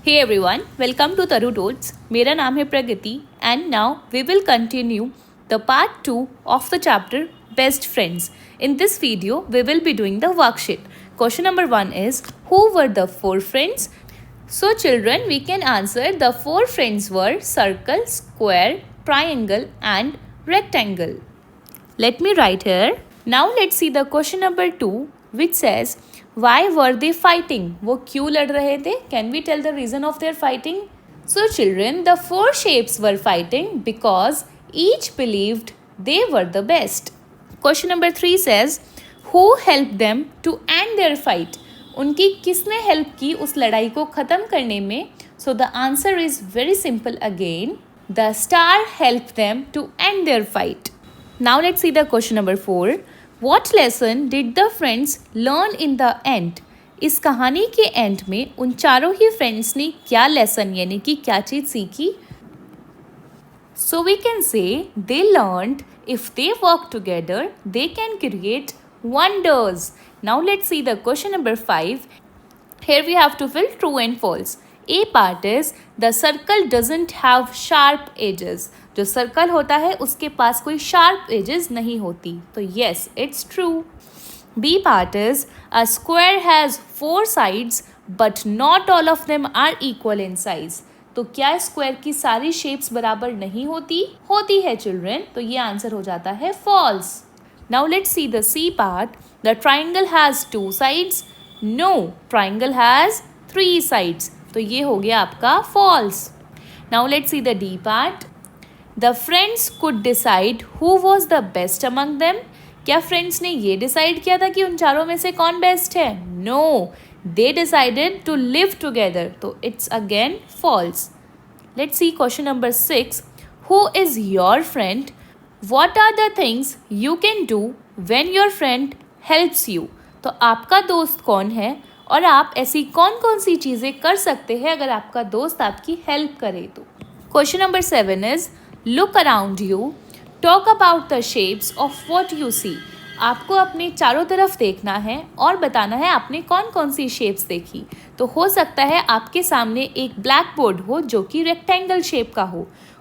Hey everyone, welcome to Taru Toads. मेरा नाम है प्रगति and now we will continue the part 2 of the chapter Best Friends. In this video, we will be doing the worksheet. Question number 1 is, who were the 4 friends? So children, we can answer the 4 friends were circle, square, triangle and rectangle. Let me write here. Now let's see the question number 2 which says, why were they fighting? वो क्यों लड़ रहे थे? Can we tell the reason of their fighting? So children, the 4 shapes were fighting because each believed they were the best. Question number 3 says, who helped them to end their fight? उनकी किसने help की उस लड़ाई को ख़त्म करने में? So the answer is very simple again. The star helped them to end their fight. Now let's see the question number 4. What lesson did the friends learn in the end? इस कहानी के एंड में उन चारों ही friends ने क्या lesson यानी कि क्या चीज़ सीखी? So we can say they learned if they work together, they can create wonders. Now let's see the question number 5. Here we have to fill true and false. A part is the circle doesn't have sharp edges. जो circle होता है उसके पास कोई sharp edges नहीं होती, तो yes it's true. B part is a square has 4 sides but not all of them are equal in size. तो क्या स्क्वायर की सारी शेप्स बराबर नहीं होती है चिल्ड्रन, तो ये आंसर हो जाता है false. Now let's see the C part. The triangle has 2 sides. No, triangle has 3 sides, तो ये हो गया आपका false. Now let's see the D part. The friends could decide who was the best among them. क्या friends ने ये decide किया था कि उन चारों में से कौन बेस्ट है? No, they decided to live together. तो it's again false. Let's see question number 6. Who is your friend? What are the things you can do when your friend helps you? तो आपका दोस्त कौन है और आप ऐसी कौन कौन सी चीज़ें कर सकते हैं अगर आपका दोस्त आपकी हेल्प करे तो? Question number 7 is, Look around you. Talk about the shapes of what you see. आपको अपने चारों तरफ देखना है और बताना है आपने कौन कौन सी शेप्स देखी. तो हो सकता है आपके सामने एक ब्लैक बोर्ड हो जो कि रेक्टेंगल शेप का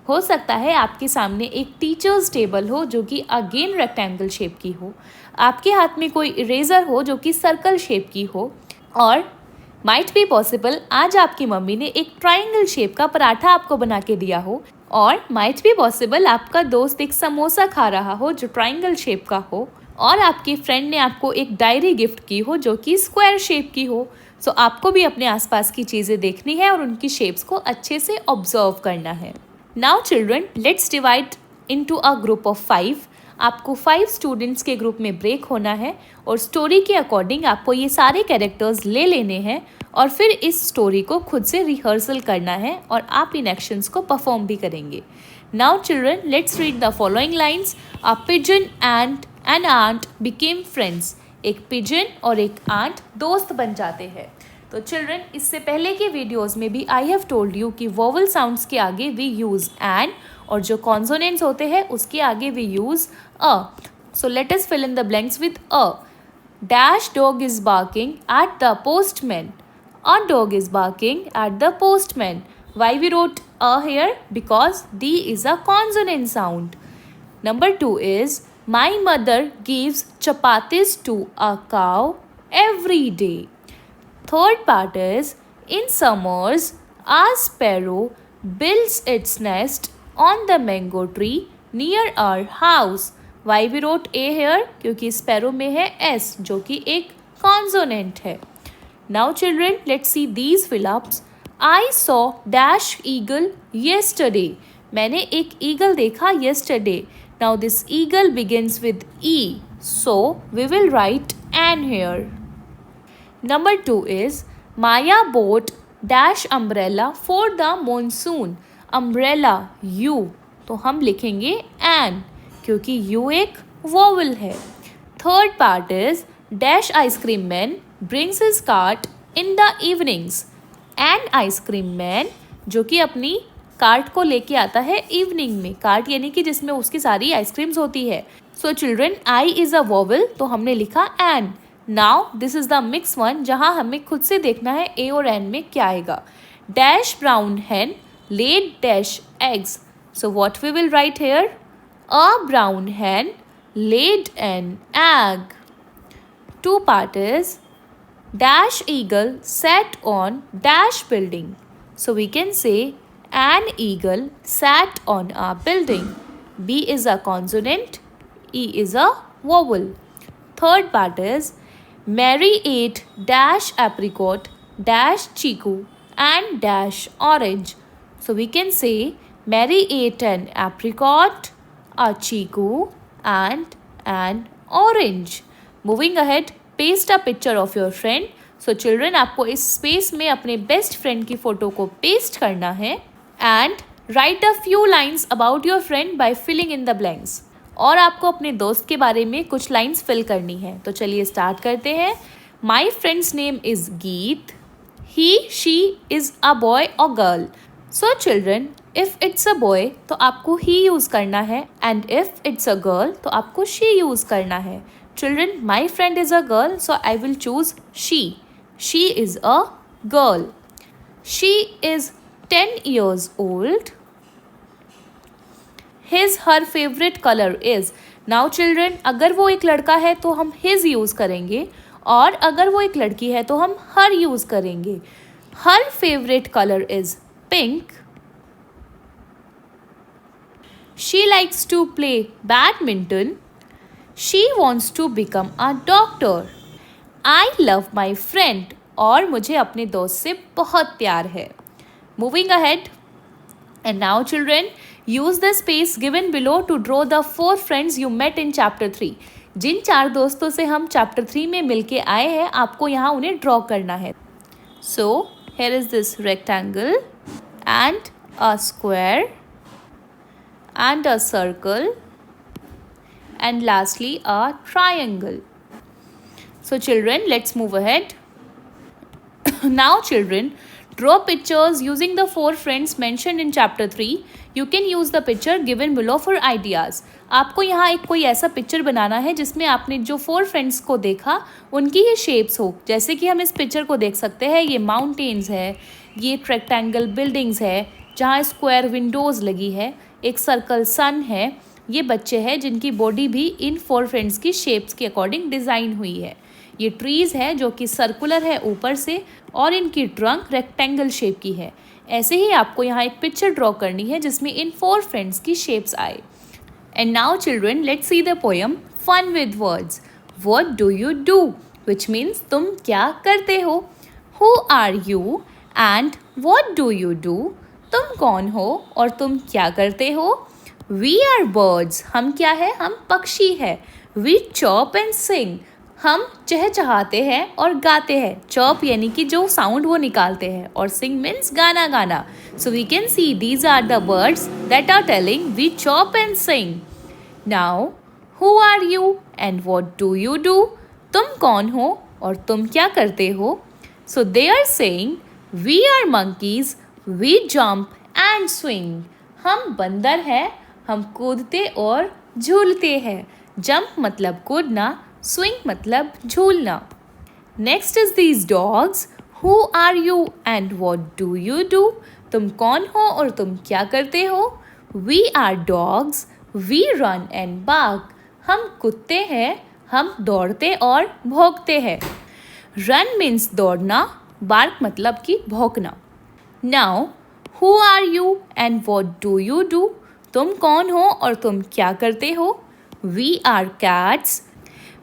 हो सकता है आपके सामने एक टीचर्स टेबल हो जो कि अगेन रेक्टेंगल शेप की हो, आपके हाथ में कोई इरेजर हो जो कि सर्कल शेप की हो, और माइट बी पॉसिबल आज आपकी मम्मी ने एक ट्राइंगल शेप का पराठा आपको बना के दिया हो, और माइट बी पॉसिबल आपका दोस्त एक समोसा खा रहा हो जो ट्राइंगल शेप का हो, और आपकी फ्रेंड ने आपको एक डायरी गिफ्ट की हो जो कि स्क्वायर शेप की हो. सो आपको भी अपने आसपास की चीज़ें देखनी है और उनकी शेप्स को अच्छे से ऑब्जर्व करना है. Now children, let's divide into a group of 5. आपको 5 स्टूडेंट्स के ग्रुप में ब्रेक होना है और स्टोरी के अकॉर्डिंग आपको ये सारे कैरेक्टर्स ले लेने हैं और फिर इस स्टोरी को खुद से रिहर्सल करना है और आप इन एक्शंस को परफॉर्म भी करेंगे. Now children, let's read the following lines. A pigeon and an ant became friends. एक पिजन और एक आंट दोस्त बन जाते हैं. तो चिल्ड्रन, इससे पहले के वीडियोस में भी आई हैव टोल्ड यू कि वोवल साउंड्स के आगे वी यूज़ एन और जो कॉन्सोनेंट्स होते हैं उसके आगे we use a. So let us fill in the blanks with a. Dash dog is barking at the postman. A dog is barking at the postman. Why we wrote a here? Because D is a consonant sound. Number 2 is, my mother gives chapatis to a cow every day. Third part is, in summers, a sparrow builds its nest on the mango tree near our house. Why we wrote A here? क्योंकि sparrow में है S जो कि एक consonant है. Now children, let's see these fill-ups. I saw dash eagle yesterday. मैंने एक eagle देखा yesterday. Now this eagle begins with E. So we will write an here. Number 2 is, Maya bought dash umbrella for the monsoon. Umbrella U. तो हम लिखेंगे an क्योंकि U एक vowel है. Third part is, dash ice cream man brings his cart in the evenings. An ice cream man जो कि अपनी cart को लेके आता है इवनिंग में. कार्ट यानी कि जिसमें उसकी सारी आइसक्रीम्स होती है. So children, I is a vowel तो हमने लिखा an. Now this is the mix one जहाँ हमें खुद से देखना है ए और एन में क्या आएगा. dash brown hen laid dash eggs. So what we will write here? A brown hen laid an egg. Two part is dash eagle sat on dash building. So we can say an eagle sat on a building. B is a consonant, E is a vowel. Third part is Mary ate dash apricot, dash chiku and dash orange. So we can say Mary ate an apricot, a chiku and an orange. Moving ahead, paste a picture of your friend. So children, आपको इस space में अपने best friend की photo को paste करना है and write a few lines about your friend by filling in the blanks. और आपको अपने दोस्त के बारे में कुछ लाइन्स फिल करनी है. तो चलिए स्टार्ट करते हैं. माई फ्रेंड्स नेम इज गीत. ही शी इज अ बॉय और girl. So children, if it's a boy तो आपको ही यूज करना है and if it's a girl तो आपको शी यूज करना है. Children, my friend is a girl so I will choose she. She is a girl. She is 10 years old. His her favorite color is. Now children, अगर वो एक लड़का है तो हम his यूज करेंगे और अगर वो एक लड़की है तो हम her यूज करेंगे. Her favorite color is pink. She likes to play badminton. She wants to become a doctor. I love my friend. और मुझे अपने दोस्त से बहुत प्यार है. Moving ahead, and now children, use the space given below to draw the 4 friends you met in chapter 3. जिन 4 दोस्तों से हम chapter 3 में मिलके आए हैं, आपको यहाँ उन्हें ड्रॉ करना है. So here is this rectangle and a square and a circle and lastly a triangle. So children, let's move ahead. Now children, draw pictures using the 4 friends mentioned in chapter 3. You can use the picture given below for ideas. आपको यहाँ एक कोई ऐसा picture बनाना है जिसमें आपने जो 4 friends को देखा उनकी ये शेप्स हो. जैसे कि हम इस पिक्चर को देख सकते हैं, ये माउंटेन्स है, ये एक रेक्टेंगल बिल्डिंग्स है जहाँ स्क्वायर विंडोज़ लगी है, एक सर्कल सन है, ये बच्चे हैं जिनकी बॉडी भी इन 4 फ्रेंड्स की शेप्स के अकॉर्डिंग डिज़ाइन हुई है. ये ट्रीज़ है जो कि सर्कुलर है ऊपर से और इनकी ट्रंक रेक्टेंगल शेप की है. ऐसे ही आपको यहाँ एक पिक्चर ड्रॉ करनी है जिसमें इन 4 फ्रेंड्स की शेप्स आए. And now children, let's see the poem fun with words. What do you do, which means तुम क्या करते हो. Who are you and what do you do, तुम कौन हो और तुम क्या करते हो. वी आर बर्ड्स, हम क्या है, हम पक्षी है. वी चॉप एंड सिंग, हम चहचहाते हैं और गाते हैं. चॉप यानी कि जो साउंड वो निकालते हैं और सिंग मीन्स गाना गाना. So we can see these are the words that are telling we chop and sing. Now who are you and what do you do, तुम कौन हो और तुम क्या करते हो. So they are saying we are monkeys, we jump and swing. हम बंदर हैं, हम कूदते और झूलते हैं. जंप मतलब कूदना, स्विंग मतलब झूलना. Next is these dogs. Who are you and what do you do, तुम कौन हो और तुम क्या करते हो. We are dogs, we run and bark. हम कुत्ते हैं, हम दौड़ते और भौंकते हैं. रन मीन्स दौड़ना, बार्क मतलब कि भौंकना. Now who are you and what do you do, तुम कौन हो और तुम क्या करते हो. We are cats,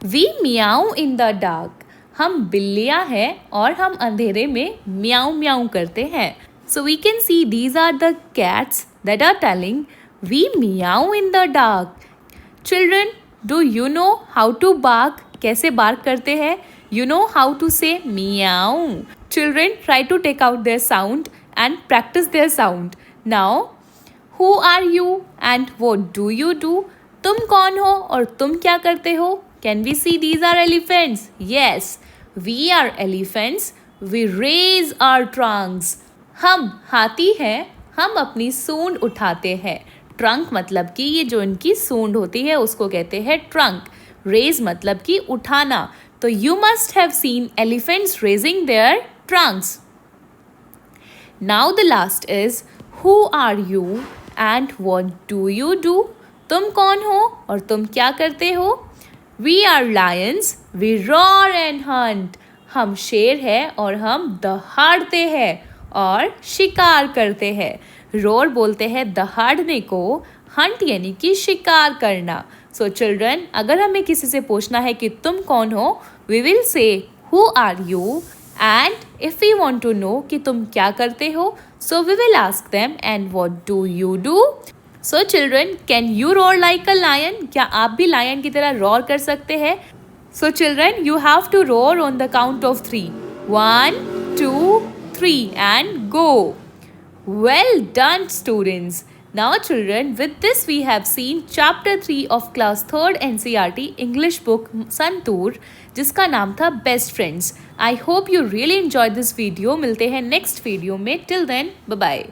we meow in the dark. हम बिल्लियाँ हैं और हम अंधेरे में म्याऊ म्याऊ करते हैं. So we can see these are the cats that are telling we meow in the dark. Children, do you know how to bark, कैसे बार्क करते हैं. You know how to say meow. Children, try to take out their sound and practice their sound. Now who are you and what do you do, तुम कौन हो और तुम क्या करते हो. Can we see these are elephants? Yes, we are elephants. We raise our trunks. हम हाथी हैं, हम अपनी सूंड उठाते हैं. ट्रंक मतलब कि ये जो इनकी सूंड होती है उसको कहते हैं ट्रंक. रेज मतलब कि उठाना. तो you must have seen elephants raising their trunks. Now the last is who are you and what do you do? तुम कौन हो और तुम क्या करते हो? We are lions, we roar and hunt. हम शेर हैं और हम दहाड़ते हैं और शिकार करते हैं. रोर बोलते हैं दहाड़ने को, हंट यानी कि शिकार करना. सो चिल्ड्रन, अगर हमें किसी से पूछना है कि तुम कौन हो, we will say who are you. And if we want to know कि तुम क्या करते हो, so we will ask them and what do you do. So children, can you roar like a lion? क्या आप भी लायन की तरह रोर कर सकते हैं? So children, you have to roar on the count of 3. 1, 2, 3 and go. Well done, students. Now children, with this we have seen chapter 3 of class 3rd NCERT English book santoor, जिसका नाम था Best Friends. I hope you really enjoyed this video. मिलते हैं next video में. Till then, bye bye.